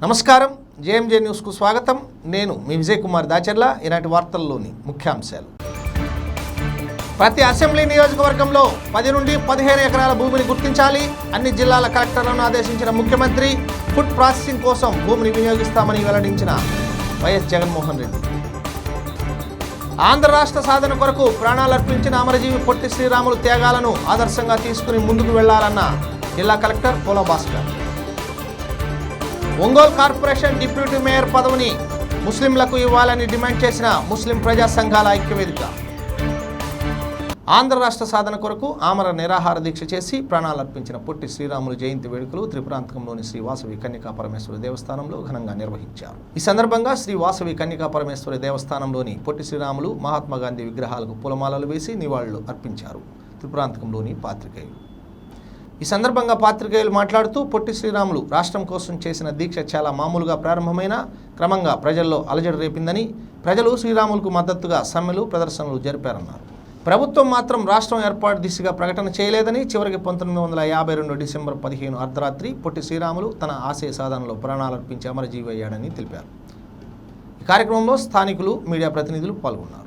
నమస్కారం, జేఎంజే న్యూస్కు స్వాగతం. నేను మీ విజయ్ కుమార్ దాచర్ల. ఈనాటి వార్తల్లోని ముఖ్యాంశాలు. ప్రతి అసెంబ్లీ నియోజకవర్గంలో 10 నుండి 15 ఎకరాల భూమిని గుర్తించాలి. అన్ని జిల్లాల కలెక్టర్లను ఆదేశించిన ముఖ్యమంత్రి. ఫుడ్ ప్రాసెసింగ్ కోసం భూమిని వినియోగిస్తామని వెల్లడించిన వైఎస్ జగన్మోహన్ రెడ్డి. ఆంధ్ర రాష్ట్ర సాధన కొరకు ప్రాణాలర్పించిన అమరజీవి పొట్టి శ్రీరాములు త్యాగాలను ఆదర్శంగా తీసుకుని ముందుకు వెళ్లాలన్న జిల్లా collector Pola Bhaskar. Ongole corporation deputy mayor పదవిని ముస్లింలకు ఇవ్వాలని డిమాండ్ చేసిన ముస్లిం ప్రజా సంఘాల ఐక్యవేదిక. ఆంధ్ర రాష్ట్ర సాధన కొరకు ఆమర నిరాహార దీక్ష చేసి ప్రాణాలర్పించిన పొట్టి శ్రీరాములు జయంతి వేడుకలు త్రిపురాంతకంలోని శ్రీ వాసవి కన్యకా పరమేశ్వరి దేవస్థానంలో ఘనంగా నిర్వహించారు. ఈ సందర్భంగా శ్రీ వాసవి కన్యకా పరమేశ్వరి దేవస్థానంలోని పొట్టి శ్రీరాములు, మహాత్మా గాంధీ విగ్రహాలకు పూలమాలలు వేసి నివాళులు అర్పించారు త్రిపురాంతకంలోని పాత్రికేయులు. ఈ సందర్భంగా పాత్రికేయులు మాట్లాడుతూ పొట్టి శ్రీరాములు రాష్ట్రం కోసం చేసిన దీక్ష చాలా మామూలుగా ప్రారంభమైన క్రమంగా ప్రజల్లో అలజడి రేపిందని, ప్రజలు శ్రీరాములకు మద్దతుగా సమ్మెలు, ప్రదర్శనలు జరిపారన్నారు. ప్రభుత్వం మాత్రం రాష్ట్రం ఏర్పాటు దిశగా ప్రకటన చేయలేదని, చివరికి 1952 డిసెంబర్ 15 అర్ధరాత్రి పొట్టి శ్రీరాములు తన ఆశయ సాధనలో ప్రాణాలర్పించి అమరజీవి అయ్యాడని తెలిపారు. ఈ కార్యక్రమంలో స్థానికులు, మీడియా ప్రతినిధులు పాల్గొన్నారు.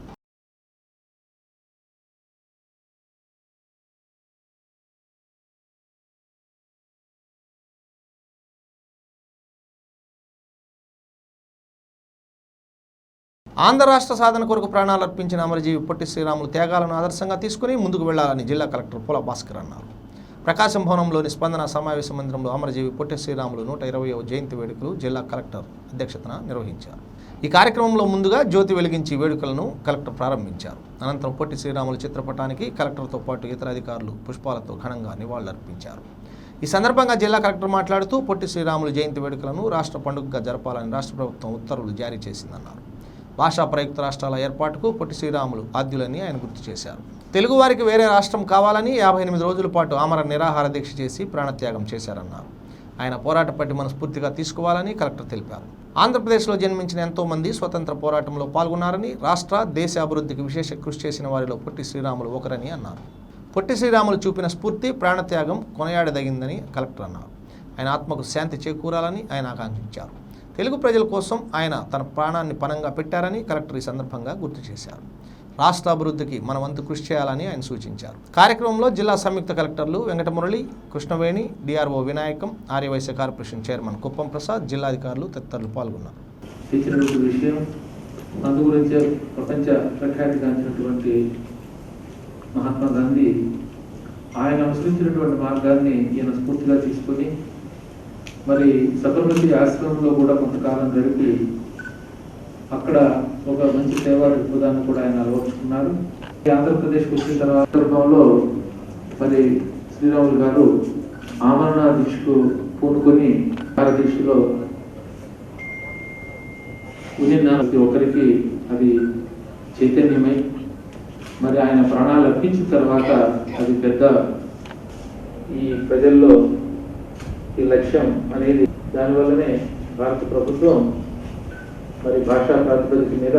ఆంధ్ర రాష్ట్ర సాధన కొరకు ప్రాణాలర్పించిన అమరజీవి పొట్టి శ్రీరాములు త్యాగాలను ఆదర్శంగా తీసుకుని ముందుకు వెళ్లాలని జిల్లా కలెక్టర్ పోల భాస్కర్ అన్నారు. ప్రకాశం భవనంలోని స్పందన సమావేశ మందిరంలో అమరజీవి పొట్టి శ్రీరాములు 120వ జయంతి వేడుకలు జిల్లా కలెక్టర్ అధ్యక్షతన నిర్వహించారు. ఈ కార్యక్రమంలో ముందుగా జ్యోతి వెలిగించి వేడుకలను కలెక్టర్ ప్రారంభించారు. అనంతరం పొట్టి శ్రీరాములు చిత్రపటానికి కలెక్టర్తో పాటు ఇతర అధికారులు పుష్పాలతో ఘనంగా నివాళులర్పించారు. ఈ సందర్భంగా జిల్లా కలెక్టర్ మాట్లాడుతూ పొట్టి శ్రీరాములు జయంతి వేడుకలను రాష్ట్ర పండుగగా జరపాలని రాష్ట్ర ప్రభుత్వం ఉత్తర్వులు జారీ చేసిందన్నారు. భాషా ప్రయుక్త రాష్ట్రాల ఏర్పాటుకు పొట్టి శ్రీరాములు ఆద్యులని ఆయన గుర్తు చేశారు. తెలుగువారికి వేరే రాష్ట్రం కావాలని 58 రోజుల పాటు ఆమర నిరాహార దీక్ష చేసి ప్రాణత్యాగం చేశారన్నారు. ఆయన పోరాట పట్టిమను స్ఫూర్తిగా తీసుకోవాలని కలెక్టర్ తెలిపారు. ఆంధ్రప్రదేశ్లో జన్మించిన ఎంతోమంది స్వతంత్ర పోరాటంలో పాల్గొన్నారని, రాష్ట్ర, దేశ అభివృద్ధికి విశేష కృషి చేసిన వారిలో పొట్టి శ్రీరాములు ఒకరని అన్నారు. పొట్టి శ్రీరాములు చూపిన స్ఫూర్తి, ప్రాణత్యాగం కొనియాడదగిందని కలెక్టర్ అన్నారు. ఆయన ఆత్మకు శాంతి చేకూరాలని ఆయన ఆకాంక్షించారు. తెలుగు ప్రజల కోసం ఆయన తన ప్రాణాన్ని పణంగా పెట్టారని కలెక్టర్ ఈ సందర్భంగా గుర్తు చేశారు. రాష్ట్ర అభివృద్ధికి మన వంతు కృషి చేయాలని ఆయన సూచించారు. కార్యక్రమంలో జిల్లా సంయుక్త కలెక్టర్లు Venkatamurali, Krishnaveni, DRO Vinayakam, Aryavysya corporation chairman Kuppam Prasad, జిల్లాధికారులు తదితరులు పాల్గొన్నారు. ప్రపంచ ప్రఖ్యాతిగాంచినటువంటి మహాత్మా గాంధీ ఆయన అనుసరించినటువంటి మార్గాన్ని ఈయన స్ఫూర్తిగా తీసుకుని మరి సబర్మతి ఆశ్రమంలో కూడా కొంతకాలం గడిపి అక్కడ ఒక మంచి సేవా దృక్పథాన్ని కూడా ఆయన అలవర్చుకున్నారు. ఆంధ్రప్రదేశ్కి వచ్చిన తర్వాత మరి శ్రీరాములు గారు ఆమరణ దీక్షకు పూనుకొని భారతదేశంలో ఉన్న ప్రతి ఒక్కరికి అది చైతన్యమై మరి ఆయన ప్రాణాలు అర్పించిన తర్వాత అది పెద్ద ఈ ప్రజల్లో ఈ లక్ష్యం అనేది, దానివల్లనే భారత ప్రభుత్వం మరి భాషా ప్రాతిపదిక మీద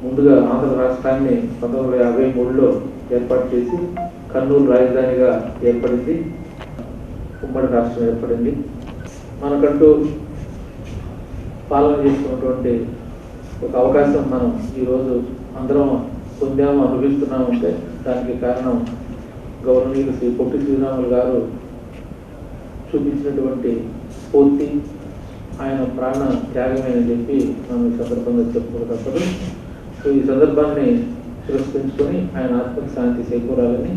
ముందుగా ఆంధ్ర రాష్ట్రాన్ని 1953లో ఏర్పాటు చేసి కర్నూలు రాజధానిగా ఏర్పడింది, ఉమ్మడి రాష్ట్రం ఏర్పడింది. మనకంటూ పాలన చేసుకున్నటువంటి ఒక అవకాశం మనం ఈరోజు అందరం పొందాము, అనుభవిస్తున్నామంటే దానికి కారణం గౌరవనీయులు శ్రీ పొట్టి శ్రీరాములు గారు చూపించినటువంటి స్ఫూర్తి, ఆయన ప్రాణ త్యాగమని చెప్పి మనం ఈ సందర్భంగా చెప్పుకోక తప్పదు. సో ఈ సందర్భాన్ని తిరస్కరించుకొని ఆయన ఆత్మకు శాంతి చేకూరాలని,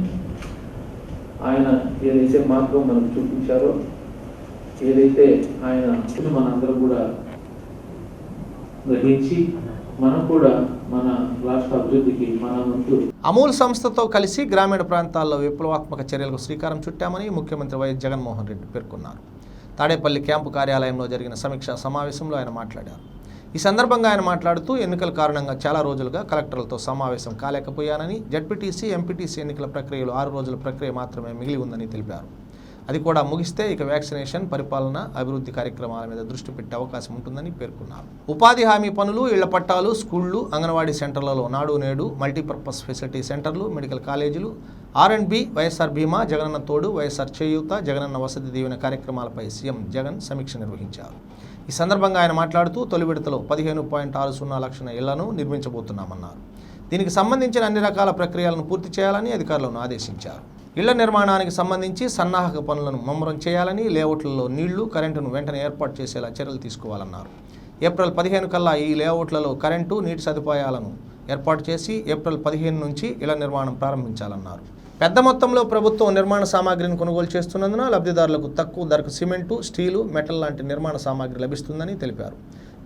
ఆయన ఏదైతే మార్గం మనకు చూపించారో, ఏదైతే ఆయన మనందరం కూడా గ్రహించి మనం కూడా మన రాష్ట్ర అభివృద్ధికి మన వంతు. అమూల్ సంస్థతో కలిసి గ్రామీణ ప్రాంతాల్లో విప్లవాత్మక చర్యలకు శ్రీకారం చుట్టామని ముఖ్యమంత్రి వైఎస్ జగన్మోహన్ రెడ్డి పేర్కొన్నారు. తాడేపల్లి క్యాంపు కార్యాలయంలో జరిగిన సమీక్షా సమావేశంలో ఆయన మాట్లాడారు. ఈ సందర్భంగా ఆయన మాట్లాడుతూ ఎన్నికల కారణంగా చాలా రోజులుగా కలెక్టర్లతో సమావేశం కాలేకపోయానని, జడ్పీటీసీ, ఎంపీటీసీ ఎన్నికల ప్రక్రియలో 6 రోజుల ప్రక్రియ మాత్రమే మిగిలి ఉందని తెలిపారు. అది కూడా ముగిస్తే ఇక వ్యాక్సినేషన్, పరిపాలన, అభివృద్ధి కార్యక్రమాల మీద దృష్టి పెట్టే అవకాశం ఉంటుందని పేర్కొన్నారు. ఉపాధి హామీ పనులు, ఇళ్ల పట్టాలు, స్కూళ్లు, అంగన్వాడీ సెంటర్లలో నాడు నేడు, మల్టీపర్పస్ ఫెసిలిటీ సెంటర్లు, మెడికల్ కాలేజీలు, R&B, వైఎస్ఆర్ బీమా, జగనన్న తోడు, వైఎస్ఆర్ చేయూత, జగనన్న వసతి దీవెన కార్యక్రమాలపై సీఎం జగన్ సమీక్ష నిర్వహించారు. ఈ సందర్భంగా ఆయన మాట్లాడుతూ తొలి విడతలో 15.60 లక్షల ఇళ్లను నిర్మించబోతున్నామన్నారు. దీనికి సంబంధించిన అన్ని రకాల ప్రక్రియలను పూర్తి చేయాలని అధికారులను ఆదేశించారు. ఇళ్ల నిర్మాణానికి సంబంధించి సన్నాహక పనులను ముమ్మరం చేయాలని, లేఅవుట్లలో నీళ్లు, కరెంటును వెంటనే ఏర్పాటు చేసేలా చర్యలు తీసుకోవాలన్నారు. ఏప్రిల్ 15 కల్లా ఈ లేఅవుట్లలో కరెంటు, నీటి సదుపాయాలను ఏర్పాటు చేసి ఏప్రిల్ 15 నుంచి ఇళ్ల నిర్మాణం ప్రారంభించాలన్నారు. పెద్ద మొత్తంలో ప్రభుత్వం నిర్మాణ సామాగ్రిని కొనుగోలు చేస్తున్నందున లబ్ధిదారులకు తక్కువ ధరకు సిమెంటు, స్టీలు, మెటల్ లాంటి నిర్మాణ సామాగ్రి లభిస్తుందని తెలిపారు.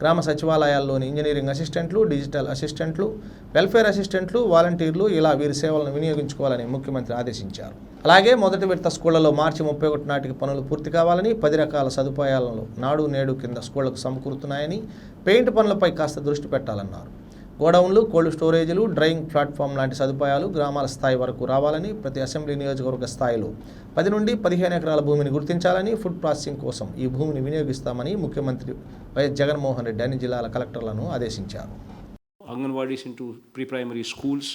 గ్రామ సచివాలయాల్లోని ఇంజనీరింగ్ అసిస్టెంట్లు, డిజిటల్ అసిస్టెంట్లు, వెల్ఫేర్ అసిస్టెంట్లు, వాలంటీర్లు ఇలా వీరి సేవలను వినియోగించుకోవాలని ముఖ్యమంత్రి ఆదేశించారు. అలాగే మొదటి విడత స్కూళ్లలో మార్చి 31 నాటికి పనులు పూర్తి కావాలని, 10 రకాల సదుపాయాలను నాడు నేడు కింద స్కూళ్లకు సమకూరుతున్నాయని, పెయింట్ పనులపై కాస్త దృష్టి పెట్టాలన్నారు. గోడౌన్లు, కోల్డ్ స్టోరేజీలు, డ్రైయింగ్ ప్లాట్ఫామ్ లాంటి సదుపాయాలు గ్రామాల స్థాయి వరకు రావాలని, ప్రతి అసెంబ్లీ నియోజకవర్గ స్థాయిలో 10 నుండి 15 ఎకరాల భూమిని గుర్తించాలని, ఫుడ్ ప్రాసెసింగ్ కోసం ఈ భూమిని వినియోగిస్తామని ముఖ్యమంత్రి వైఎస్ జగన్మోహన్ రెడ్డి అన్ని జిల్లాల కలెక్టర్లను ఆదేశించారు. Anganwadis into pre-primary schools,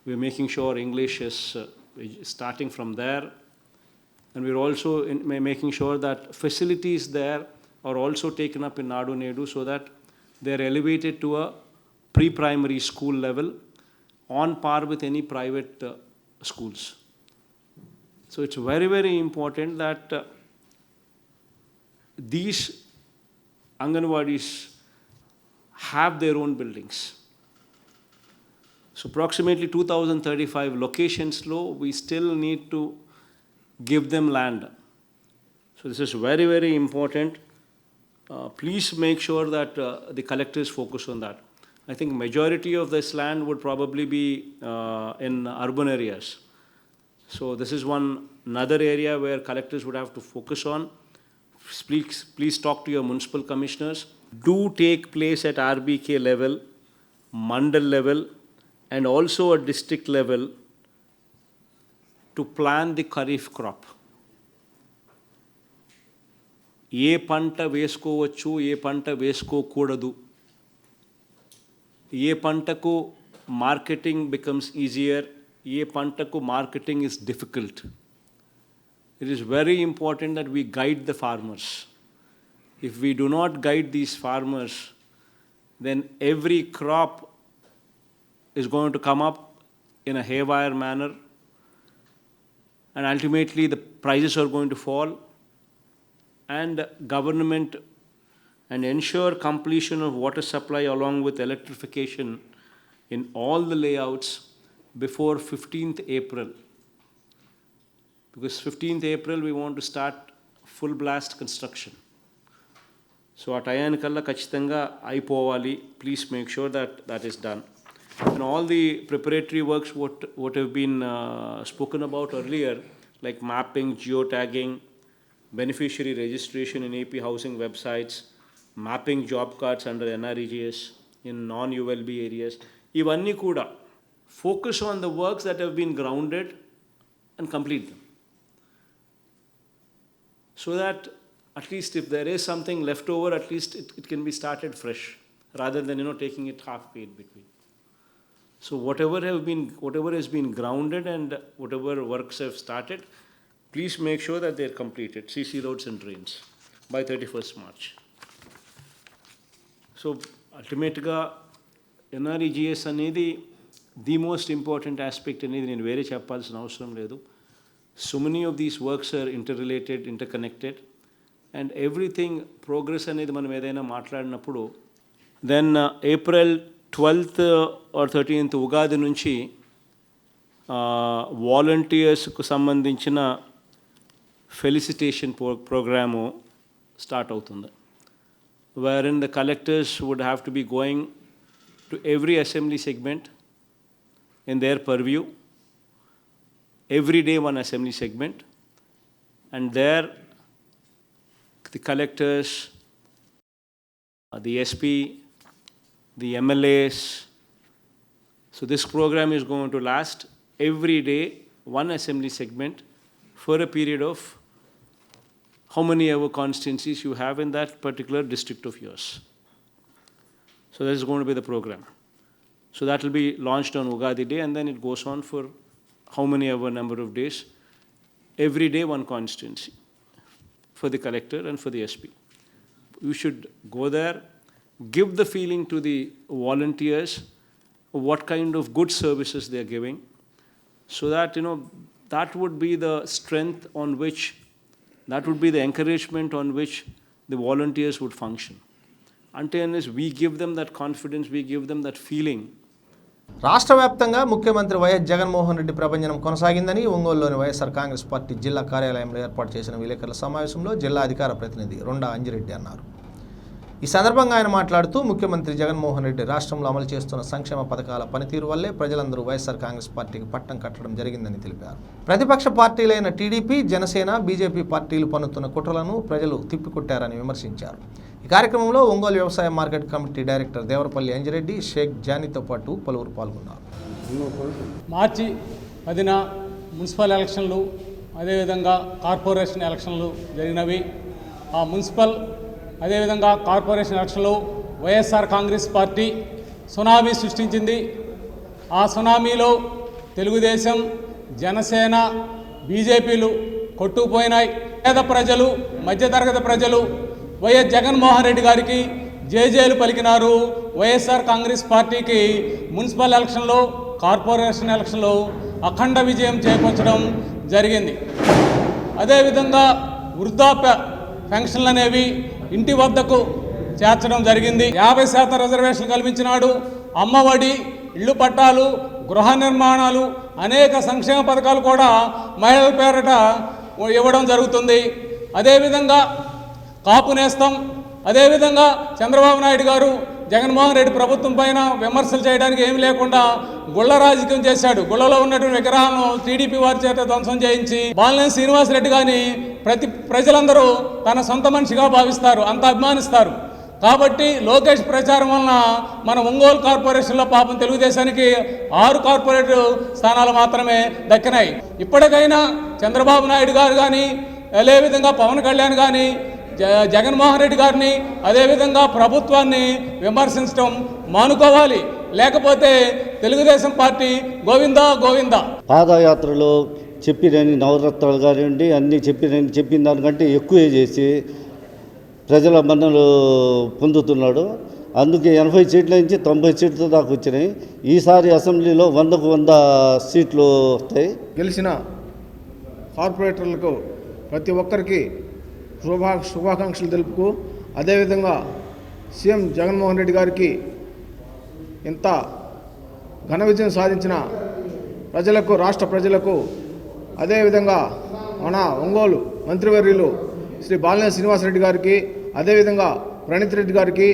we're making sure English is starting from there, and we're also making sure that facilities there are also taken up in Nadu Nedu so that they're elevated to a pre-primary school level on par with any private schools. So it's very, very important that these Anganwadis have their own buildings. So approximately 2035 locations low, we still need to give them land. So this is very, very important. Please make sure that the collectors focus on that. I think majority of this land would probably be in urban areas. So this is another area where collectors would have to focus on. Please talk to your municipal commissioners. Do take place at RBK level, mandal level, and also at district level to plan the kharif crop. ఏ పంట వేసుకోవచ్చు, ఏ పంట వేసుకోకూడదు, ఏ పంటకు marketing becomes easier, ఏ పంటకు marketing is difficult. It is very important that we guide the farmers. If we do not guide these farmers, then every crop is going to come up in a haywire manner, and ultimately the prices are going to fall, and government and ensure completion of water supply along with electrification in all the layouts before 15th April. Because 15th April we want to start full blast construction. So at ayanikalla kachithanga aipovali. Please make sure that that is done. And all the preparatory works what have been spoken about earlier, like mapping, geotagging, beneficiary registration in AP housing websites, mapping job cards under NREGS in non-ULB areas, ivanni kuda focus on the works that have been grounded and complete them. So that at least if there is something left over, at least it can be started fresh, rather than taking it half-way in between. So whatever has been grounded and whatever works have started, please make sure that they're completed, CC roads and drains, by 31st March. So ultimately, NREGS అనేది the most important aspect అనేది నేను వేరే చెప్పాల్సిన అవసరం లేదు. So many of these works are interrelated, interconnected, and everything progress అనేది మనం ఏదైనా మాట్లాడినప్పుడు then April 12th or 13th Ugadi నుంచి వాలంటీర్స్కు సంబంధించిన ఫెలిసిటేషన్ ప్రోగ్రాము స్టార్ట్ అవుతుంది, wherein the collectors would have to be going to every assembly segment in their purview, every day one assembly segment, and there the collectors, the SP, the MLAs. So this program is going to last every day, one assembly segment for a period of how many ever constituencies you have in that particular district of yours. So that is going to be the program. So that will be launched on Ugadi Day, and then it goes on for how many ever number of days. Every day one constituency for the collector and for the SP. you should go there, give the feeling to the volunteers what kind of good services they are giving, so that, that would be the strength on which, that would be the encouragement on which the volunteers would function. Until we give them that confidence, we give them that feeling. రాష్ట్ర వ్యాప్తంగా ముఖ్యమంత్రి YS Jaganmohan Reddy ప్రభంజనం కొనసాగిందని ఒంగోలులోని YSR Congress party జిల్లా కార్యాలయంలో ఏర్పాటు చేసిన విలేకరుల సమావేశంలో జిల్లా అధికార ప్రతినిధి రొండా అంజిరెడ్డి అన్నారు. ఈ సందర్భంగా ఆయన మాట్లాడుతూ ముఖ్యమంత్రి జగన్మోహన్ రెడ్డి రాష్ట్రంలో అమలు చేస్తున్న సంక్షేమ పథకాల పనితీరు వల్లే ప్రజలందరూ వైఎస్ఆర్ కాంగ్రెస్ పార్టీకి పట్టం కట్టడం జరిగిందని తెలిపారు. ప్రతిపక్ష పార్టీలైన టీడీపీ, జనసేన, బీజేపీ పార్టీలు పన్నుతున్న కుట్రలను ప్రజలు తిప్పికొట్టారని విమర్శించారు. ఈ కార్యక్రమంలో ఒంగోలు వ్యవసాయ market committee director Devarapalli Anjireddy, Shaik జానీతో పాటు పలువురు పాల్గొన్నారు. మార్చి 10న మున్సిపల్ ఎలక్షన్లు, అదేవిధంగా కార్పొరేషన్ ఎలక్షన్లు జరిగినవి. ఆ మున్సిపల్ అదేవిధంగా కార్పొరేషన్ ఎలక్షన్లో వైఎస్ఆర్ కాంగ్రెస్ పార్టీ సునామీ సృష్టించింది. ఆ సునామీలో తెలుగుదేశం, జనసేన, బీజేపీలు కొట్టుకుపోయినాయి. పేద ప్రజలు, మధ్యతరగతి ప్రజలు వైఎస్ జగన్మోహన్ రెడ్డి గారికి జేజేలు పలికినారు. వైఎస్ఆర్ కాంగ్రెస్ పార్టీకి మున్సిపల్ ఎలక్షన్లో, కార్పొరేషన్ ఎలక్షన్లో అఖండ విజయం చేకూర్చడం జరిగింది. అదేవిధంగా వృద్ధాప్య పెన్షన్లు అనేవి ఇంటి వద్దకు చేర్చడం జరిగింది. 50% రిజర్వేషన్ కల్పించినాడు. అమ్మఒడి, ఇళ్ళు పట్టాలు, గృహ నిర్మాణాలు, అనేక సంక్షేమ పథకాలు కూడా మహిళల పేరిట ఇవ్వడం జరుగుతుంది. అదేవిధంగా కాపు నేస్తం, అదేవిధంగా చంద్రబాబు నాయుడు గారు జగన్మోహన్ రెడ్డి ప్రభుత్వం పైన విమర్శలు చేయడానికి ఏమి లేకుండా గుళ్ళ రాజకీయం చేశాడు. గుళ్ళలో ఉన్నటువంటి విగ్రహాలను టీడీపీ వారి చేత ధ్వంసం చేయించి బాలినేని శ్రీనివాసరెడ్డి గారిని ప్రజలందరూ తన సొంత మనిషిగా భావిస్తారు, అంత అభిమానిస్తారు. కాబట్టి లోకేష్ ప్రచారం వలన మన ఒంగోలు కార్పొరేషన్లో పాపం తెలుగుదేశానికి 6 కార్పొరేటర్ స్థానాలు మాత్రమే దక్కినాయి. ఇప్పటికైనా చంద్రబాబు నాయుడు గారు కానీ, అదేవిధంగా పవన్ కళ్యాణ్ కానీ, జగన్మోహన్ రెడ్డి గారిని, అదేవిధంగా ప్రభుత్వాన్ని విమర్శించడం మానుకోవాలి. లేకపోతే తెలుగుదేశం పార్టీ గోవిందా గోవిందా. పాదయాత్రలో చెప్పినని నవరత్నాలు కానివ్వండి, అన్నీ చెప్పిన దానికంటే ఎక్కువే చేసి ప్రజల మన్నలు పొందుతున్నాడు. అందుకే 80 సీట్ల నుంచి 90 సీట్ల దాకా వచ్చినాయి. ఈసారి అసెంబ్లీలో 100కు 100 సీట్లు వస్తాయి. గెలిచిన కార్పొరేటర్లకు ప్రతి ఒక్కరికి శుభాకాంక్షలు తెలుపుకు, అదేవిధంగా సీఎం జగన్మోహన్ రెడ్డి గారికి ఇంత ఘన విజయం సాధించిన ప్రజలకు, రాష్ట్ర ప్రజలకు, అదేవిధంగా మన ఒంగోలు మంత్రివర్యులు శ్రీ బాలినేని శ్రీనివాసరెడ్డి గారికి, అదేవిధంగా ప్రణీత్ రెడ్డి గారికి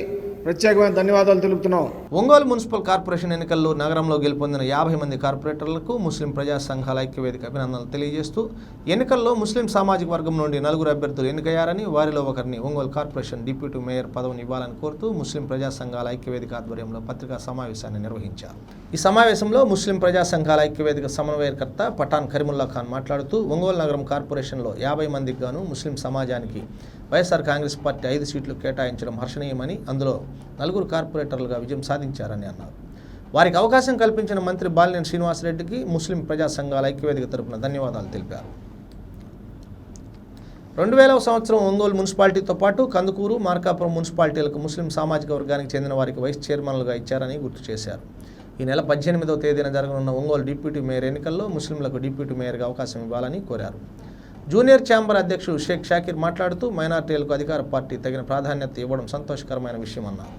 ప్రత్యేకమైన ధన్యవాదాలు తెలుపుతున్నాం. ఒంగోలు మున్సిపల్ కార్పొరేషన్ ఎన్నికల్లో నగరంలో గెలుపొందిన 50 మంది కార్పొరేటర్లకు ముస్లిం ప్రజా సంఘాల ఐక్యవేదిక అభినందనలు తెలియజేస్తూ ఎన్నికల్లో ముస్లిం సామాజిక వర్గం నుండి 4 అభ్యర్థులు ఎన్నికయ్యారని, వారిలో ఒకరిని ఒంగోలు కార్పొరేషన్ డిప్యూటీ మేయర్ పదవిని ఇవ్వాలని కోరుతూ ముస్లిం ప్రజా సంఘాల ఐక్యవేదిక ఆధ్వర్యంలో పత్రికా సమావేశాన్ని నిర్వహించారు. ఈ సమావేశంలో ముస్లిం ప్రజా సంఘాల ఐక్యవేదిక సమన్వయకర్త పఠాన్ కరీముల్లా ఖాన్ మాట్లాడుతూ ఒంగోలు నగరం కార్పొరేషన్లో 50 మందికి గాను ముస్లిం సమాజానికి వైఎస్ఆర్ కాంగ్రెస్ పార్టీ 5 సీట్లు కేటాయించడం హర్షణీయమని, అందులో 4 కార్పొరేటర్లుగా విజయం సాధించారని అన్నారు. వారికి అవకాశం కల్పించిన మంత్రి బాలినేని శ్రీనివాసరెడ్డికి ముస్లిం ప్రజా సంఘాల ఐక్యవేదిక తరపున ధన్యవాదాలు తెలిపారు. 2000వ సంవత్సరం ఒంగోలు మున్సిపాలిటీతో పాటు కందుకూరు, మార్కాపురం మున్సిపాలిటీలకు ముస్లిం సామాజిక వర్గానికి చెందిన వారికి వైస్ చైర్మన్లుగా ఇచ్చారని గుర్తు చేశారు. ఈ నెల 18వ తేదీన జరగనున్న ఒంగోలు డిప్యూటీ మేయర్ ఎన్నికల్లో ముస్లింలకు డిప్యూటీ మేయర్గా అవకాశం ఇవ్వాలని కోరారు. జూనియర్ ఛాంబర్ అధ్యక్షుడు షేక్ షాకీర్ మాట్లాడుతూ మైనార్టీలకు అధికార పార్టీ తగిన ప్రాధాన్యత ఇవ్వడం సంతోషకరమైన విషయమన్నారు.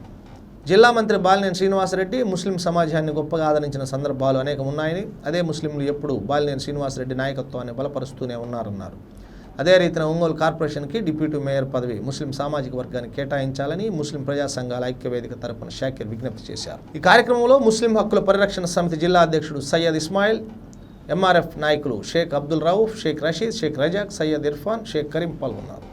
జిల్లా మంత్రి బాలినేని శ్రీనివాసరెడ్డి ముస్లిం సమాజాన్ని గొప్పగా ఆదరించిన సందర్భాలు అనేకం ఉన్నాయని, అదే ముస్లింలు ఎప్పుడూ బాలినేని శ్రీనివాసరెడ్డి నాయకత్వాన్ని బలపరుస్తూనే ఉన్నారన్నారు. అదే రీతిన ఒంగోలు కార్పొరేషన్కి డిప్యూటీ మేయర్ పదవి ముస్లిం సామాజిక వర్గానికి కేటాయించాలని ముస్లిం ప్రజా సంఘాల ఐక్యవేదిక తరపున షాకీర్ విజ్ఞప్తి చేశారు. ఈ కార్యక్రమంలో ముస్లిం హక్కుల పరిరక్షణ సమితి జిల్లా అధ్యక్షుడు సయ్యద్ ఇస్మాయిల్, ఎంఆర్ఎఫ్ నాయకులు షేక్ అబ్దుల్ రౌఫ్, షేక్ రషీద్, షేక్ రజాక్, సయ్యద్ ఇర్ఫాన్, షేక్ కరీం పాల్గొన్నారు.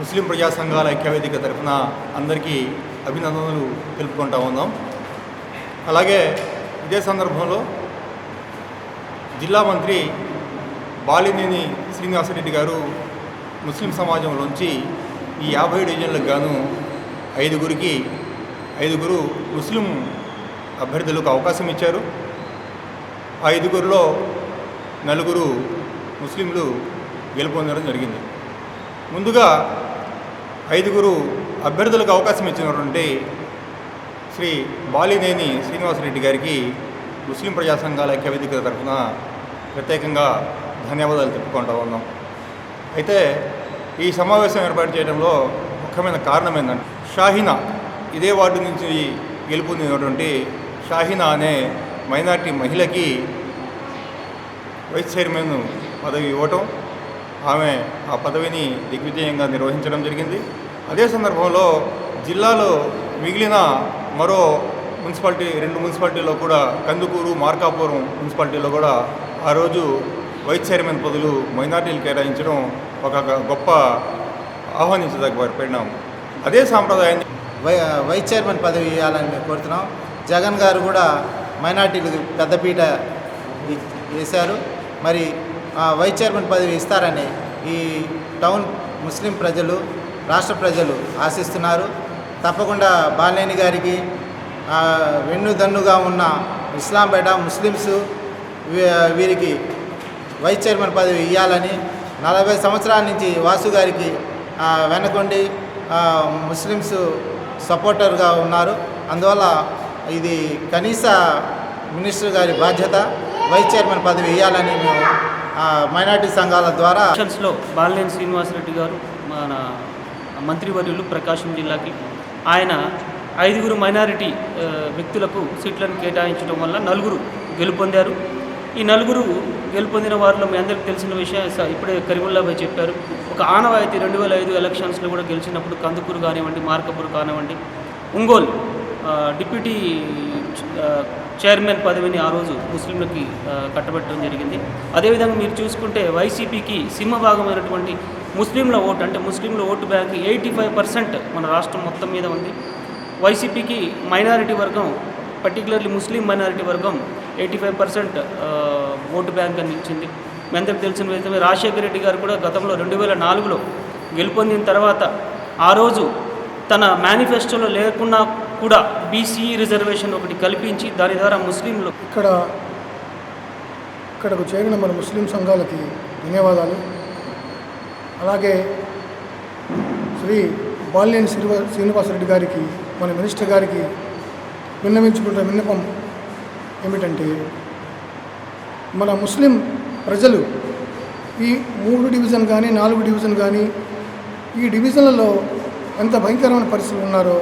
ముస్లిం ప్రజా సంఘాల ఐక్యవేదిక తరఫున అందరికీ అభినందనలు తెలుపుకుంటా ఉన్నాం. అలాగే ఇదే సందర్భంలో జిల్లా మంత్రి బాలినేని శ్రీనివాసరెడ్డి గారు ముస్లిం సమాజంలోంచి ఈ 50 డివిజన్లకు గాను ఐదుగురు ముస్లిం అభ్యర్థులకు అవకాశం ఇచ్చారు. ఆ 5గురిలో 4 ముస్లింలు గెలుపొందడం జరిగింది. ముందుగా 5 అభ్యర్థులకు అవకాశం ఇచ్చినటువంటి శ్రీ బాలినేని శ్రీనివాసరెడ్డి గారికి ముస్లిం ప్రజా సంఘాల ఐక్యవేదిక తరఫున ప్రత్యేకంగా ధన్యవాదాలు చెప్పుకుంటూ ఉన్నాం. అయితే ఈ సమావేశం ఏర్పాటు చేయడంలో ముఖ్యమైన కారణం ఏంటంటే షాహీనా ఇదే వార్డు నుంచి గెలుపొందినటువంటి షాహీనా అనే మైనార్టీ మహిళకి వైస్ చైర్మన్ పదవి ఇవ్వటం, ఆమె ఆ పదవిని దిగ్విజయంగా నిర్వహించడం జరిగింది. అదే సందర్భంలో జిల్లాలో మిగిలిన మరో మున్సిపాలిటీ 2 మున్సిపాలిటీలో కూడా కందుకూరు, మార్కాపురం మున్సిపాలిటీలో కూడా ఆ రోజు వైస్ చైర్మన్ పదవులు మైనార్టీలు కేటాయించడం ఒక గొప్ప ఆహ్వానించదగ్గ పరిణామం. అదే సాంప్రదాయాన్ని వైస్ చైర్మన్ పదవి ఇవ్వాలని మేము కోరుతున్నాం. జగన్ గారు కూడా మైనార్టీలకు పెద్దపీట వేశారు. మరి వైస్ చైర్మన్ పదవి ఇస్తారని ఈ టౌన్ ముస్లిం ప్రజలు, రాష్ట్ర ప్రజలు ఆశిస్తున్నారు. తప్పకుండా బాలినేని గారికి వెన్నుదన్నుగా ఉన్న ఇస్లాంపేట ముస్లిమ్స్ వీరికి వైస్ చైర్మన్ పదవి ఇవ్వాలని 40 సంవత్సరాల నుంచి వాసు గారికి వెనకొండి ముస్లిమ్స్ సపోర్టర్గా ఉన్నారు. అందువల్ల ఇది కనీస మినిస్టర్ గారి బాధ్యత. వైస్ చైర్మన్ పదవి ఇవ్వాలని మేము మైనార్టీ సంఘాల ద్వారా ఎలక్షన్స్లో బాలినేని శ్రీనివాసరెడ్డి గారు మన మంత్రివర్యులు ప్రకాశం జిల్లాకి ఆయన 5 మైనారిటీ వ్యక్తులకు సీట్లను కేటాయించడం వల్ల 4 గెలుపొందారు. ఈ 4 గెలుపొందిన వారిలో మీ అందరికీ తెలిసిన విషయం ఇప్పుడే కరీముల్లా భాయ్ చెప్పారు. ఒక ఆనవాయితీ 2005 ఎలక్షన్స్లో కూడా గెలిచినప్పుడు కందుకూరు కానివ్వండి, మార్కపూర్ కానివ్వండి, ఒంగోలు డిప్యూటీ చైర్మన్ పదవిని ఆ రోజు ముస్లింలకి కట్టబెట్టడం జరిగింది. అదేవిధంగా మీరు చూసుకుంటే వైసీపీకి సింహభాగమైనటువంటి ముస్లింల ఓటు, అంటే ముస్లింల ఓటు బ్యాంక్ 85% మన రాష్ట్రం మొత్తం మీద ఉంది. వైసీపీకి మైనారిటీ వర్గం, పర్టికులర్లీ ముస్లిం మైనారిటీ వర్గం 85% ఓటు బ్యాంక్ అని ఇచ్చింది. మీ అందరికీ తెలిసిన విధంగా రాజశేఖర రెడ్డి గారు కూడా గతంలో 2004లో గెలుపొందిన తర్వాత ఆ రోజు తన మేనిఫెస్టోలో లేకున్నా కూడా బీసీ రిజర్వేషన్ ఒకటి కల్పించి దాని ద్వారా ముస్లింలు ఇక్కడకు చేరిన మన ముస్లిం సంఘాలకి ధన్యవాదాలు. అలాగే శ్రీ బాలినేని శ్రీనివాసరెడ్డి గారికి, మన మినిస్టర్ గారికి విన్నవించుకుంటున్న విన్నపం ఏమిటంటే, మన ముస్లిం ప్రజలు ఈ 3 డివిజన్ కానీ 4 డివిజన్ కానీ ఈ డివిజన్లలో ఎంత భయంకరమైన పరిస్థితులు ఉన్నారో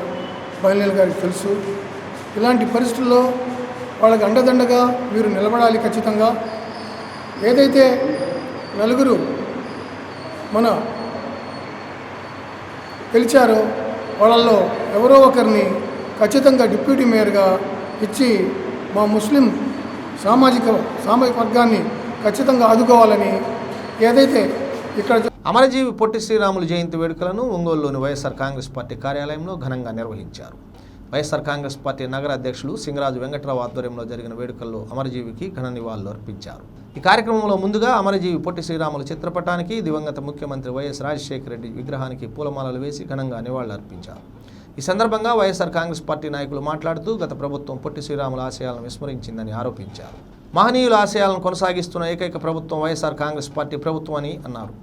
బాలినేని గారికి తెలుసు. ఇలాంటి పరిస్థితుల్లో వాళ్ళకి అండదండగా మీరు నిలబడాలి ఖచ్చితంగా. ఏదైతే 4 మన గెలిచారో వాళ్ళల్లో ఎవరో ఒకరిని ఖచ్చితంగా డిప్యూటీ మేయర్గా ఇచ్చి మా ముస్లిం సామాజిక వర్గాన్ని ఖచ్చితంగా ఆదుకోవాలని ఏదైతే ఇక్కడ అమరజీవి పొట్టి శ్రీరాములు జయంతి వేడుకలను ఒంగోలులోని వైఎస్ఆర్ కాంగ్రెస్ పార్టీ కార్యాలయంలో ఘనంగా నిర్వహించారు. వైఎస్ఆర్ కాంగ్రెస్ పార్టీ నగర అధ్యక్షులు సింగరాజు వెంకట్రావు ఆధ్వర్యంలో జరిగిన వేడుకల్లో అమరజీవికి ఘన నివాళులు అర్పించారు. ఈ కార్యక్రమంలో ముందుగా అమరజీవి పొట్టి శ్రీరాములు చిత్రపటానికి, దివంగత ముఖ్యమంత్రి వైఎస్ రాజశేఖర రెడ్డి విగ్రహానికి పూలమాలలు వేసి ఘనంగా నివాళులు అర్పించారు. ఈ సందర్భంగా వైఎస్ఆర్ కాంగ్రెస్ పార్టీ నాయకులు మాట్లాడుతూ గత ప్రభుత్వం పొట్టి శ్రీరాముల ఆశయాలను విస్మరించిందని ఆరోపించారు. మహనీయుల ఆశయాలను కొనసాగిస్తున్న ఏకైక ప్రభుత్వం వైఎస్ఆర్ కాంగ్రెస్ పార్టీ ప్రభుత్వం అని అన్నారు.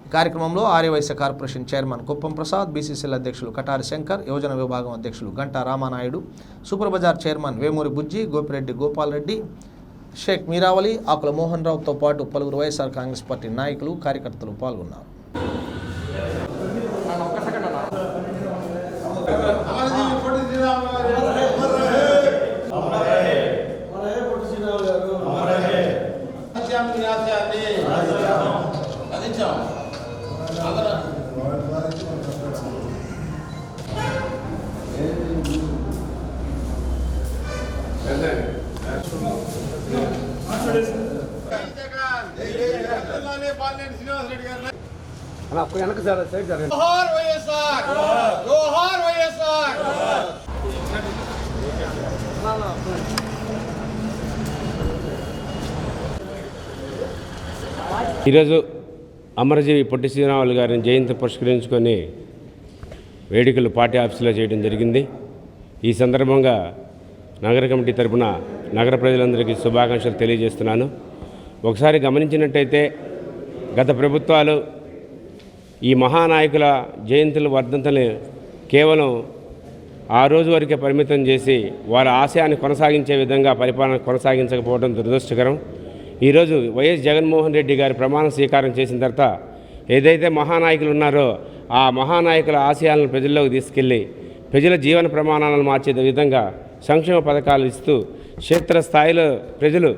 ఈ కార్యక్రమంలో Aryavysya corporation chairman Kuppam Prasad, BCCL అధ్యక్షులు కటారి శంకర్, యువజన విభాగం అధ్యక్షులు గంటా రామానాయుడు, సూపర్ బజార్ చైర్మన్ వేమూరి బుజ్జి, గోపిరెడ్డి గోపాల్ రెడ్డి, షేక్ మీరావలి, ఆకుల మోహన్ రావుతో పాటు పలువురు వైఎస్ఆర్ కాంగ్రెస్ పార్టీ నాయకులు, కార్యకర్తలు పాల్గొన్నారు. ఈరోజు అమరజీవి పొట్టి శ్రీరాములు గారిని జయంతి పురస్కరించుకొని వేడుకలు పార్టీ ఆఫీసులో చేయడం జరిగింది. ఈ సందర్భంగా నగర కమిటీ తరపున నగర ప్రజలందరికీ శుభాకాంక్షలు తెలియజేస్తున్నాను. ఒకసారి గమనించినట్టయితే గత ప్రభుత్వాలు ఈ మహానాయకుల జయంతుల వర్ధంతులు కేవలం ఆ రోజు వరకే పరిమితం చేసి వారి ఆశయాన్ని కొనసాగించే విధంగా పరిపాలన కొనసాగించకపోవడం దురదృష్టకరం. ఈరోజు వైఎస్ జగన్మోహన్ రెడ్డి గారి ప్రమాణ స్వీకారం చేసిన తర్వాత ఏదైతే మహానాయకులు ఉన్నారో ఆ మహానాయకుల ఆశయాలను ప్రజల్లోకి తీసుకెళ్ళి ప్రజల జీవన ప్రమాణాలను మార్చే విధంగా సంక్షేమ పథకాలు ఇస్తూ క్షేత్రస్థాయిలో ప్రజలు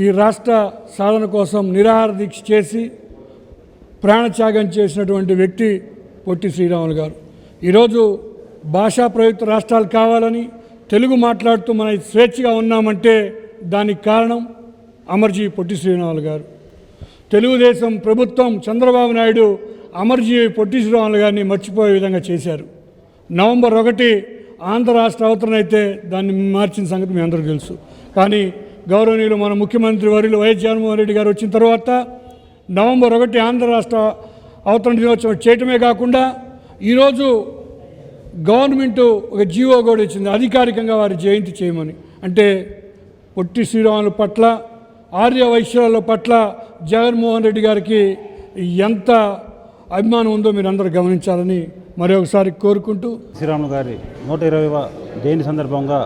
ఈ రాష్ట్ర సాధన కోసం నిరాహార దీక్ష చేసి ప్రాణత్యాగం చేసినటువంటి వ్యక్తి పొట్టి శ్రీరాములు గారు. ఈరోజు భాషా ప్రయుక్త రాష్ట్రాలు కావాలని తెలుగు మాట్లాడుతూ మన స్వేచ్ఛగా ఉన్నామంటే దానికి కారణం అమరజీవి పొట్టి శ్రీరాములు గారు. తెలుగుదేశం ప్రభుత్వం చంద్రబాబు నాయుడు అమరజీవి పొట్టి శ్రీరాములు గారిని మర్చిపోయే విధంగా చేశారు. నవంబర్ 1 ఆంధ్ర రాష్ట్ర అవతరణ అయితే దాన్ని మార్చిన సంగతి మీ అందరికీ తెలుసు. కానీ గౌరవనీయులు మన ముఖ్యమంత్రి వర్యులు వైఎస్ జగన్మోహన్ రెడ్డి గారు వచ్చిన తర్వాత నవంబర్ 1 ఆంధ్ర రాష్ట్ర అవతరణ దినోత్సవం చేయటమే కాకుండా ఈరోజు గవర్నమెంటు ఒక జీవో కూడా ఇచ్చింది అధికారికంగా వారి జయంతి చేయమని. అంటే పొట్టి శ్రీరాముల పట్ల ఆర్య వైశ్యుల పట్ల జగన్మోహన్ రెడ్డి గారికి ఎంత అభిమానం ఉందో మీరు అందరూ గమనించాలని మరొకసారి కోరుకుంటూ శ్రీరాములు గారి 120వ జయంతి సందర్భంగా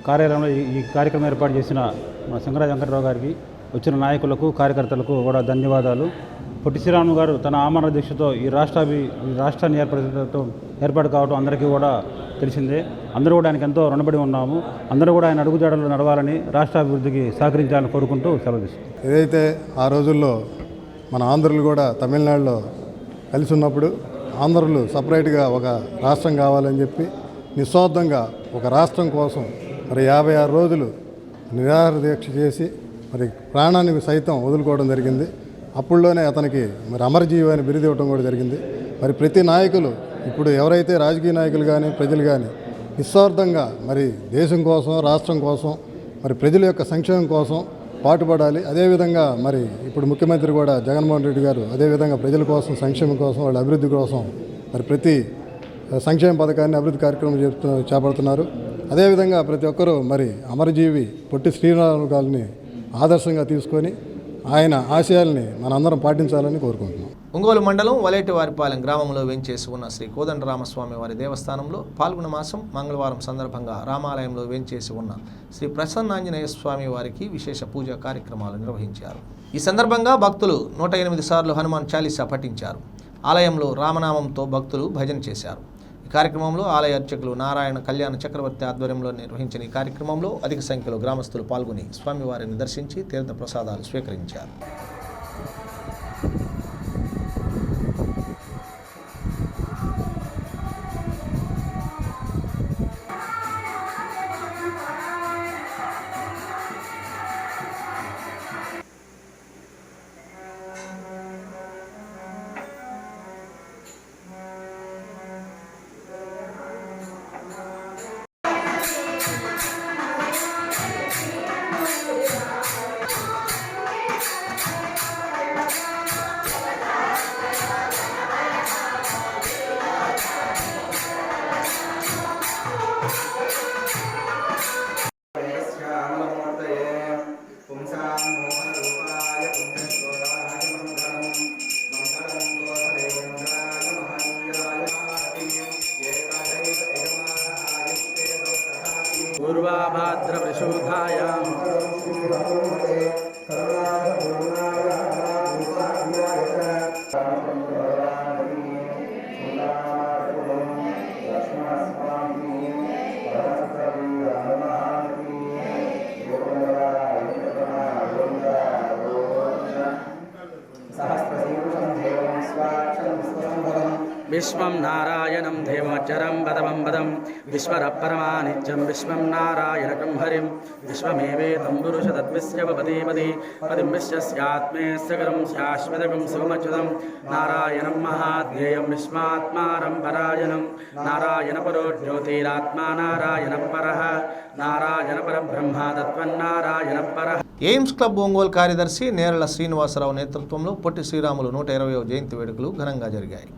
కార్యాలయంలో ఈ కార్యక్రమం ఏర్పాటు చేసిన మన సింగరాజ వెంకటరావు గారికి వచ్చిన నాయకులకు కార్యకర్తలకు కూడా ధన్యవాదాలు. పొట్టి శ్రీరాములు గారు తన ఆమరణ దీక్షతో ఈ రాష్ట్రాన్ని ఏర్పాటు కావడం అందరికీ కూడా తెలిసిందే. అందరూ కూడా ఆయనకు ఎంతో రుణపడి ఉన్నాము. అందరూ కూడా ఆయన అడుగుజాడలు నడవాలని రాష్ట్ర అభివృద్ధికి సహకరించాలని కోరుకుంటూ సెలవు తీసుకుంటాం. ఏదైతే ఆ రోజుల్లో మన ఆంధ్రులు కూడా తమిళనాడులో కలిసి ఉన్నప్పుడు ఆంధ్రులు సపరేట్గా ఒక రాష్ట్రం కావాలని చెప్పి నిస్వార్థంగా ఒక రాష్ట్రం కోసం మరి 56 రోజులు నిరాహార దీక్ష చేసి మరి ప్రాణాన్ని సైతం వదులుకోవడం జరిగింది. అప్పుడులోనే అతనికి మరి అమరజీవి అని బిరుదు ఇవ్వడం కూడా జరిగింది. మరి ప్రతి నాయకులు ఇప్పుడు ఎవరైతే రాజకీయ నాయకులు కానీ ప్రజలు కానీ నిస్వార్థంగా మరి దేశం కోసం రాష్ట్రం కోసం మరి ప్రజల యొక్క సంక్షేమం కోసం పాటుపడాలి. అదేవిధంగా మరి ఇప్పుడు ముఖ్యమంత్రి కూడా జగన్మోహన్ రెడ్డి గారు అదేవిధంగా ప్రజల కోసం సంక్షేమం కోసం వాళ్ళ అభివృద్ధి కోసం మరి ప్రతి సంక్షేమ పథకాన్ని అభివృద్ధి కార్యక్రమం చేపడుతున్నారు. అదేవిధంగా ప్రతి ఒక్కరూ మరి అమరజీవి పొట్టి శ్రీరాములు గారిని ఆదర్శంగా తీసుకొని ఆయన ఆశయాల్ని మనందరం పాటించాలని కోరుకుంటున్నాం. ఒంగోలు మండలం వలేటివారిపాలెం గ్రామంలో వేంచేసి ఉన్న శ్రీ కోదండరామస్వామి వారి దేవస్థానంలో పాల్గొన మాసం మంగళవారం సందర్భంగా రామాలయంలో వేంచేసి ఉన్న శ్రీ ప్రసన్నాంజనేయ స్వామి వారికి విశేష పూజా కార్యక్రమాలు నిర్వహించారు. ఈ సందర్భంగా భక్తులు 108 సార్లు హనుమాన్ చాలీసా పఠించారు. ఆలయంలో రామనామంతో భక్తులు భజన చేశారు. ఈ కార్యక్రమంలో ఆలయ అర్చకులు నారాయణ కళ్యాణ చక్రవర్తి ఆధ్వర్యంలో నిర్వహించిన ఈ కార్యక్రమంలో అధిక సంఖ్యలో గ్రామస్తులు పాల్గొని స్వామివారిని దర్శించి తీర్థ ప్రసాదాలు స్వీకరించారు. विश्वं नारायणं देवमच्चरं पदमं पदं विश्वरपरमानित्यं विश्वं नारायणकं हरिं विश्वमेवेतं पुरुषतद्विश्य पदीपदी पदिं विश्वस्यात्मे सकरं शाश्वतकं सुमच्युतं नारायणं महाध्येयं विश्वात्मानं परायणं नारायणपरो ज्योतिरात्मा नारायणपरः नारायणपरब्रह्मा तत्त्वन्नारायणपरः ఎయిమ్స్ క్లబ్ ఒంగోలు కార్యదర్శి నేరళ శ్రీనివాసరావు నేతృత్వంలో పొట్టి శ్రీరాములు 120వ జయంతి వేడుకలు ఘనంగా జరిగాయి.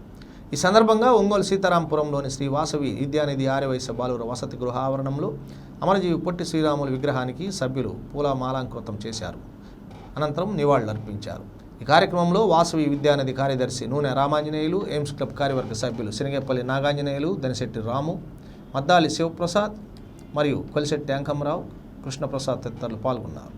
ఈ సందర్భంగా ఒంగోలు సీతారాంపురంలోని శ్రీ వాసవి విద్యానిధి ఆర్యవైశ్య బాలుర వసతి గృహ ఆవరణంలో అమరజీవి పొట్టి శ్రీరాములు విగ్రహానికి సభ్యులు పూలమాలాంకృతం చేశారు. అనంతరం నివాళులర్పించారు. ఈ కార్యక్రమంలో వాసవి విద్యానిధి కార్యదర్శి నూనె రామాంజనేయులు, ఎయిమ్స్ క్లబ్ కార్యవర్గ సభ్యులు శనగపల్లి నాగాంజనేయులు, దనిశెట్టి రాము, మద్దాలి శివప్రసాద్ మరియు కొలిశెట్టి అంకమరావు, కృష్ణప్రసాద్ తదితరులు పాల్గొన్నారు.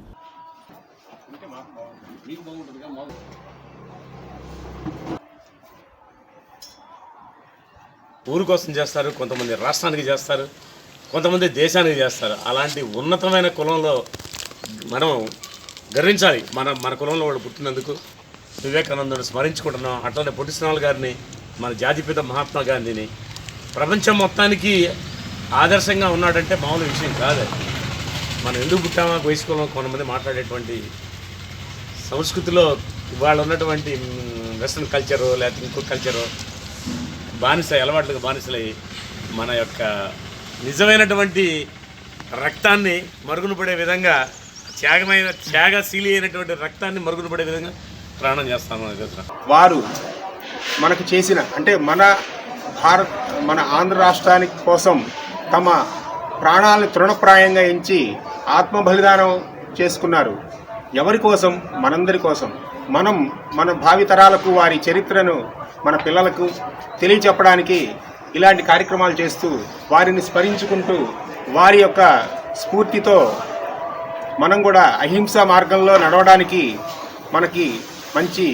ఊరు కోసం చేస్తారు, కొంతమంది రాష్ట్రానికి చేస్తారు, కొంతమంది దేశానికి చేస్తారు. అలాంటి ఉన్నతమైన కులంలో మనం గర్వించాలి. మన కులంలో వాళ్ళు పుట్టినందుకు వివేకానందుని స్మరించుకుంటున్నాం. అట్లనే పొట్టి శ్రీరాములు గారిని, మన జాతిపిత మహాత్మా గాంధీని ప్రపంచం మొత్తానికి ఆదర్శంగా ఉన్నాడంటే మామూలు విషయం కాదు. మనం ఎందుకు పుట్టామా వయసుకులం కొంతమంది మాట్లాడేటువంటి సంస్కృతిలో ఇవాళ ఉన్నటువంటి వెస్ట్రన్ కల్చరు లేకపోతే ఇంకో కల్చరు అలవాట్లకు బానిసలై మన యొక్క నిజమైనటువంటి రక్తాన్ని మరుగున పడే విధంగా త్యాగశీలి అయినటువంటి రక్తాన్ని మరుగున పడే విధంగా ప్రాణం చేస్తాము. వారు మనకు చేసిన అంటే మన ఆంధ్ర రాష్ట్రానికి కోసం తమ ప్రాణాలను తృణప్రాయంగా ఎంచి ఆత్మ బలిదానం చేసుకున్నారు. ఎవరి కోసం? మనందరి కోసం. మన భావితరాలకు వారి చరిత్రను మన పిల్లలకు తెలియచెప్పడానికి ఇలాంటి కార్యక్రమాలు చేస్తూ వారిని స్మరించుకుంటూ వారి యొక్క స్ఫూర్తితో మనం కూడా అహింసా మార్గంలో నడవడానికి మనకి మంచి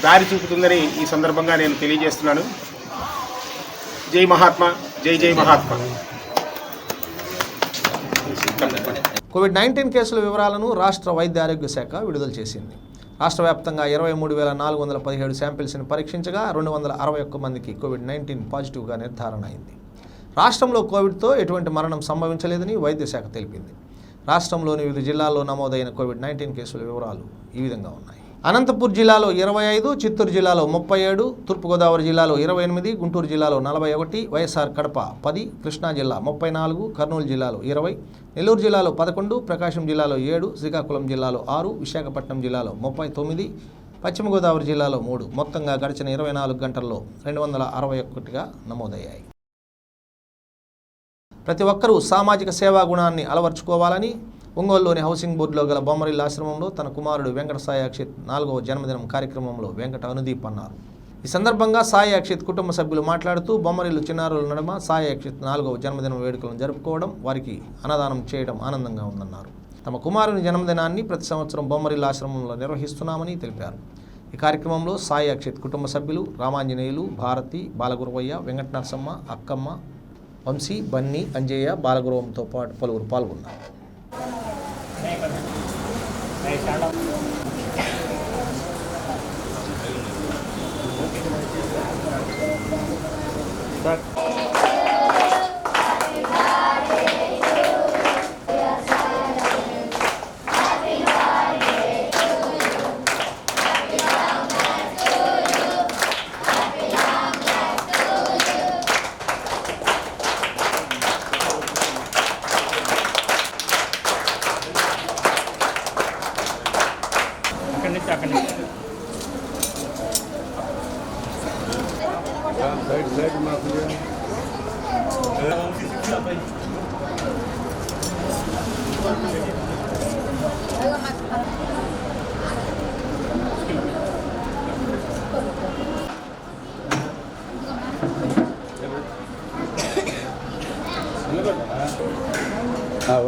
దారి చూపుతుందని ఈ సందర్భంగా నేను తెలియజేస్తున్నాను. జై మహాత్మా, జై జై మహాత్మా. కోవిడ్-19 కేసుల వివరాలను రాష్ట్ర వైద్య ఆరోగ్య శాఖ విడుదల చేసింది. రాష్ట్ర వ్యాప్తంగా 23,417 శాంపిల్స్ని పరీక్షించగా 261 మందికి కోవిడ్-19 పాజిటివ్గా నిర్ధారణ అయింది. రాష్ట్రంలో కోవిడ్తో ఎటువంటి మరణం సంభవించలేదని వైద్య శాఖ తెలిపింది. రాష్ట్రంలోని వివిధ జిల్లాల్లో నమోదైన కోవిడ్-19 కేసుల వివరాలు ఈ విధంగా ఉన్నాయి. అనంతపూర్ జిల్లాలో 25, చిత్తూరు జిల్లాలో 37, తూర్పుగోదావరి జిల్లాలో 28, గుంటూరు జిల్లాలో 41, వైఎస్ఆర్ కడప 10, కృష్ణా జిల్లా 34, కర్నూలు జిల్లాలో 20, నెల్లూరు జిల్లాలో 11, ప్రకాశం జిల్లాలో 7, శ్రీకాకుళం జిల్లాలో 6, విశాఖపట్నం జిల్లాలో 39, పశ్చిమ గోదావరి జిల్లాలో 3, మొత్తంగా గడిచిన 24 గంటల్లో 261గా నమోదయ్యాయి. ప్రతి ఒక్కరూ సామాజిక సేవా గుణాన్ని అలవర్చుకోవాలని ఒంగోలులోని హౌసింగ్ బోర్డులో గల బొమ్మరిల్లు ఆశ్రమంలో తన కుమారుడు వెంకట సాయి అక్షిత్ 4వ జన్మదినం కార్యక్రమంలో వెంకట అనుదీప్ అన్నారు. ఈ సందర్భంగా సాయి అక్షిత్ కుటుంబ సభ్యులు మాట్లాడుతూ బొమ్మరిల్లు చిన్నారుల నడుమ సాయి అక్షిత్ 4వ జన్మదినం వేడుకలను జరుపుకోవడం, వారికి అన్నదానం చేయడం ఆనందంగా ఉందన్నారు. తమ కుమారుని జన్మదినాన్ని ప్రతి సంవత్సరం బొమ్మరిల్లు ఆశ్రమంలో నిర్వహిస్తున్నామని తెలిపారు. ఈ కార్యక్రమంలో సాయి అక్షిత్ కుటుంబ సభ్యులు రామాంజనేయులు, భారతి, బాలగురవయ్య, వెంకట నరసమ్మ, అక్కమ్మ, వంశీ, బన్నీ, అంజయ్య, బాలగురవంతో పాటు పలువురు పాల్గొన్నారు.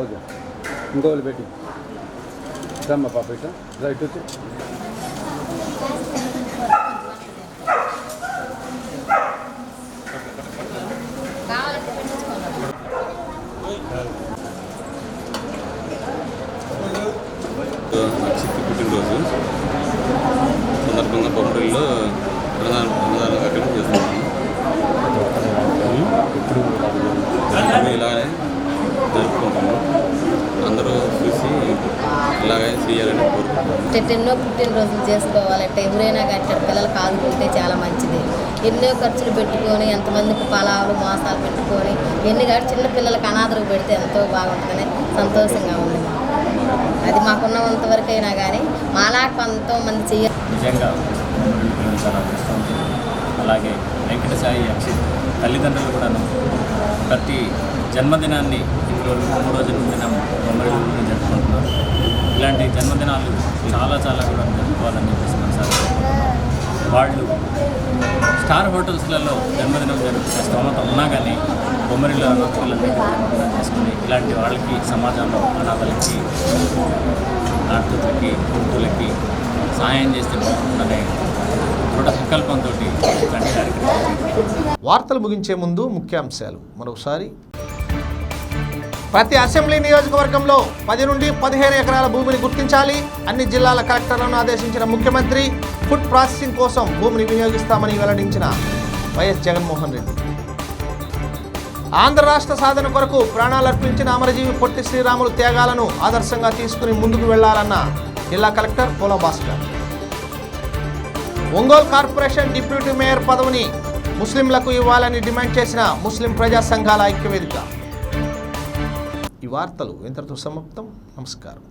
ఓకే, ఇంకోళ్ళు పెట్టి రమ్మ పాప ఇట్లా రైట్ వచ్చి అక్షిత్ పుట్టినరోజు సందర్భంగా బొమ్మరిల్లో అన్నదాన కార్యక్రమం చేస్తున్నాము. ఇలాగే జరుపుకుంటాము. అందరూ చూసి ఇలాగే చేయాలని కోరుకుంటున్నాము. ఎన్నో పుట్టినరోజులు చేసుకోవాలంటే ఎవరైనా కానీ పిల్లలకు ఆదుకుంటే చాలా మంచిది. ఎన్నో ఖర్చులు పెట్టుకొని ఎంతమందికి పొలాలు మోసాలు పెట్టుకొని ఎన్ని కాదు చిన్న పిల్లలకు అనాథలకు పెడితే ఎంతో బాగుంటుందని సంతోషంగా ఉంది. అది మాకున్నంత వరకు అయినా కానీ మాలా కొంతమంది చేయాలి. నిజంగా చాలా ఇష్టం. అలాగే వెంకట సాయి అక్షిత్ తల్లిదండ్రులు కూడాను ప్రతి జన్మదినాన్ని ఇప్పుడు 3వ జన్మదినం బొమ్మరిలో జరుపుకుంటున్నారు. ఇలాంటి జన్మదినాలు చాలా కూడా జరుపుకోవాలని చెప్పేసి మనసారి వాళ్ళు స్టార్ హోటల్స్లలో జన్మదినం జరుపుకునే స్తోమత ఉన్నా కానీ బొమ్మరిలో పిల్లలకి జన్మదినం చేసుకుని ఇలాంటి వాళ్ళకి సమాజంలో అనాథలకి ఆర్తులకి వృద్ధులకి సహాయం చేస్తే బాగుంటుందనే దృఢ సంకల్పంతో ఇలాంటి కార్యక్రమం. వార్తలు ముగించే ముందు ముఖ్యాంశాలు మరోసారి. ప్రతి అసెంబ్లీ నియోజకవర్గంలో 10 నుండి 15 ఎకరాల భూమిని గుర్తించాలి. అన్ని జిల్లాల కలెక్టర్లను ఆదేశించిన ముఖ్యమంత్రి. ఫుడ్ ప్రాసెసింగ్ కోసం భూమిని వినియోగిస్తామని వెల్లడించిన వైఎస్ జగన్మోహన్ రెడ్డి. ఆంధ్ర రాష్ట్ర సాధన కొరకు ప్రాణాలర్పించిన అమరజీవి పొట్టి శ్రీరాములు త్యాగాలను ఆదర్శంగా తీసుకుని ముందుకు వెళ్లాలన్న జిల్లా collector Pola Bhaskar. Ongole corporation deputy mayor పదవిని ముస్లింలకు ఇవ్వాలని డిమాండ్ చేసిన ముస్లిం ప్రజా సంఘాల ఐక్యవేదిక. ఈ వార్తలు ఇంతటితో సమాప్తం. నమస్కారం.